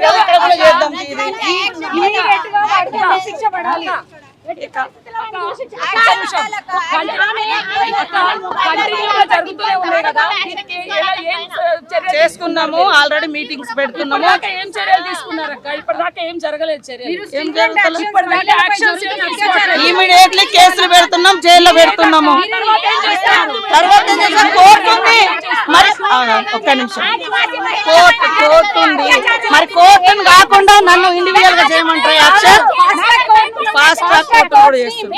చేస్తున్నారు కదా, ఇక్కడ కూడా చేద్దాం. శిక్ష పడాలి. చేసుకున్నాము, ఆల్రెడీ మీటింగ్స్ పెడుతున్నాము. ఏం చర్యలు తీసుకున్నారు అక్క? ఇప్పటిదాకా ఏం జరగలేదు చర్యలు. ఇమీడియట్లీ కేసులు పెడుతున్నాం, జైల్లో పెడుతున్నాము. తర్వాత కోర్టు ఉంది, మరి ఒక్క నిమిషం, కోర్టు ఉంది. మరి కోర్టును కాకుండా నన్ను ఇండివిజువల్ గా చేయమంటారు యాక్షన్. ఫాస్ట్ ట్రాక్ కోర్టు కూడా చేస్తుంది.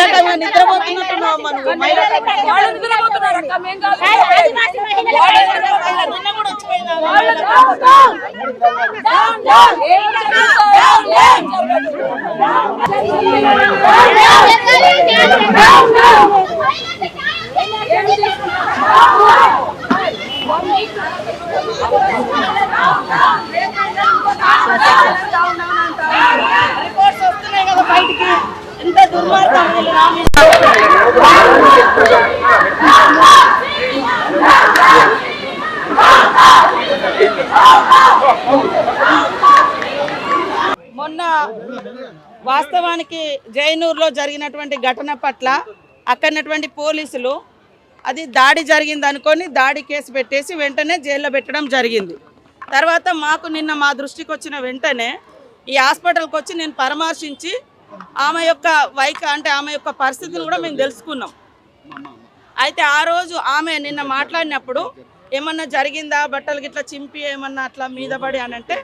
మహిళా నిద్రపోతున్నట్టున్నావు నువ్వు. రిపోర్ట్స్ వస్తున్నాయి కదా బయటికి, ఎంత దుర్మార్గం. మొన్న వాస్తవానికి జైనూరులో జరిగినటువంటి ఘటన పట్ల అక్కడటువంటి పోలీసులు అది దాడి జరిగింది అనుకొని దాడి కేసు పెట్టేసి వెంటనే జైల్లో పెట్టడం జరిగింది. తర్వాత మాకు నిన్న మా దృష్టికి వచ్చిన వెంటనే ఈ హాస్పిటల్కి వచ్చి నేను పరామర్శించి ఆమె యొక్క ఆమె యొక్క పరిస్థితిని కూడా మేము తెలుసుకున్నాం. అయితే ఆ రోజు ఆమె నిన్న మాట్లాడినప్పుడు ఏమన్నా జరిగిందా, బట్టలు గిట్లా చింపి ఏమన్నా అట్లా మీద పడి అని అంటే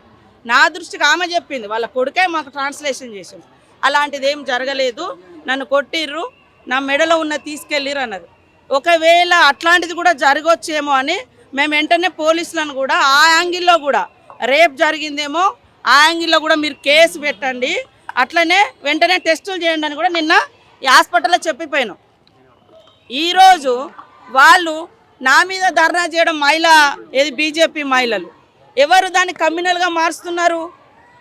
నా దృష్టికి ఆమె చెప్పింది, వాళ్ళ కొడుకే మాకు ట్రాన్స్లేషన్ చేసింది. అలాంటిది ఏం జరగలేదు, నన్ను కొట్టిర్రు, నా మెడలో ఉన్న తీసుకెళ్ళిర్రు అన్నది. ఒకవేళ అట్లాంటిది కూడా జరగవచ్చేమో అని మేము వెంటనే పోలీసులను కూడా ఆ యాంగిల్లో కూడా రేప్ జరిగిందేమో ఆ యాంగిల్లో కూడా మీరు కేసు పెట్టండి, అట్లనే వెంటనే టెస్టులు చేయండి అని కూడా నిన్న ఈ హాస్పిటల్లో చెప్పిపోయాను. ఈరోజు వాళ్ళు నా మీద ధర్నా చేయడం బీజేపీ మహిళలు ఎవరు దాన్ని కమ్యూనల్గా మారుస్తున్నారు,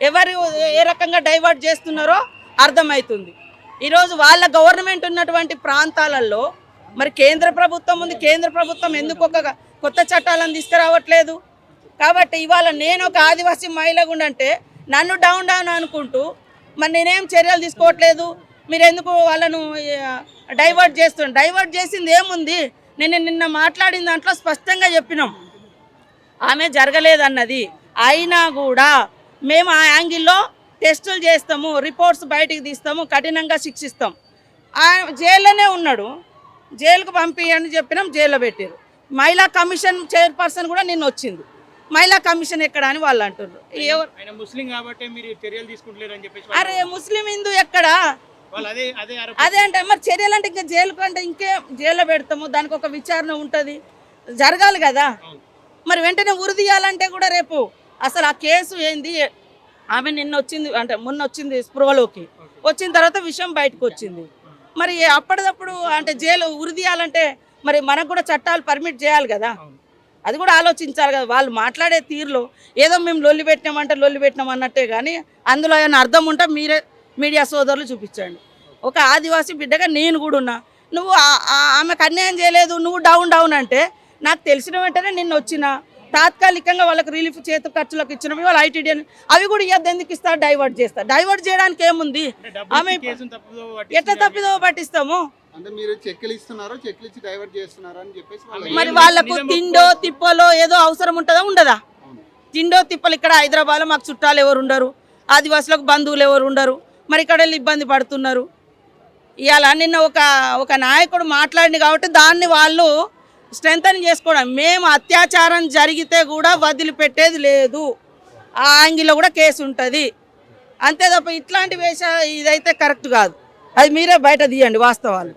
ఎవరు ఏ రకంగా డైవర్ట్ చేస్తున్నారో అర్థమవుతుంది. ఈరోజు వాళ్ళ గవర్నమెంట్ ఉన్నటువంటి ప్రాంతాలలో మరి కేంద్ర ప్రభుత్వం ఉంది, కేంద్ర ప్రభుత్వం ఎందుకు ఒక కొత్త చట్టాలను తీసుకురావట్లేదు? కాబట్టి ఇవాళ నేను ఒక ఆదివాసీ మహిళగా ఉండంటే నన్ను డౌన్ అనుకుంటూ మరి నేనేం చర్యలు తీసుకోవట్లేదు, మీరు ఎందుకు వాళ్ళను డైవర్ట్ చేస్తున్నారు? డైవర్ట్ చేసింది ఏముంది? నేను నిన్న మాట్లాడిన దాంట్లో స్పష్టంగా చెప్పినాం, ఆమె జరగలేదన్నది. అయినా కూడా మేము ఆ యాంగిల్లో టెస్టులు చేస్తాము, రిపోర్ట్స్ బయటికి తీస్తాము, కఠినంగా శిక్షిస్తాం. జైల్లోనే ఉన్నాడు, జైలుకు పంపించండి చెప్పినాం, జైల్లో పెట్టారు. మహిళా కమిషన్ చైర్పర్సన్ కూడా నిన్న వచ్చింది. మహిళా కమిషన్ ఎక్కడ అని వాళ్ళు అంటున్నారు. అరే ముస్లిం హిందూ ఎక్కడ? అదే అంటే మరి చర్యలు అంటే ఇంకా జైలు కంటే జైల్లో పెడతాము, దానికి ఒక విచారణ ఉంటుంది, జరగాలి కదా. మరి వెంటనే ఉరి తీయాలంటే కూడా రేపు అసలు ఆ కేసు ఏంది? ఆమె నిన్న వచ్చింది అంటే మొన్న వచ్చింది స్పృహలోకి, వచ్చిన తర్వాత విషయం బయటకు వచ్చింది. మరి అప్పటిదప్పుడు అంటే జైలు ఉరి తీయాలంటే మరి మనకు కూడా చట్టాలు పర్మిట్ చేయాలి కదా, అది కూడా ఆలోచించాలి కదా. వాళ్ళు మాట్లాడే తీరులో ఏదో మేము లొల్లి పెట్టినాం అన్నట్టే కానీ అందులో ఏమైనా అర్థం ఉంటే మీరే మీడియా సోదరులు చూపించండి. ఒక ఆదివాసీ బిడ్డగా నేను కూడా ఉన్నా, నువ్వు ఆమెకు అన్యాయం చేయలేదు, నువ్వు డౌన్ అంటే నాకు తెలిసిన వెంటనే నిన్న వచ్చిన తాత్కాలికంగా వాళ్ళకి రిలీఫ్ చేతు ఖర్చులకు ఇచ్చినవి వాళ్ళు ఐటీడీ అవి కూడా ఇవ్వద్దు, ఎందుకు ఇస్తారు? డైవర్ట్ చేస్తారు. డైవర్ట్ చేయడానికి ఏముంది? ఆమె ఎట్లా తప్పిదో పట్టిస్తాము? మరి వాళ్ళకు తిండో తిప్పలో ఏదో అవసరం ఉంటుందా ఉండదా? తిండో తిప్పలు ఇక్కడ హైదరాబాద్లో మాకు చుట్టాలు ఎవరు ఉండరు, ఆదివాసులకు బంధువులు ఎవరు ఉండరు, మరి ఇక్కడ వెళ్ళి ఇబ్బంది పడుతున్నారు. ఇవాళ నిన్న ఒక నాయకుడు మాట్లాడింది కాబట్టి దాన్ని వాళ్ళు స్ట్రెంథన్ చేసుకోవడం. మేము అత్యాచారం జరిగితే కూడా వదిలిపెట్టేది లేదు, ఆ యాంగిల్లో కూడా కేసు ఉంటుంది అంతే తప్ప ఇట్లాంటి ఇదైతే కరెక్ట్ కాదు. అది మీరే బయట తీయండి వాస్తవాలు.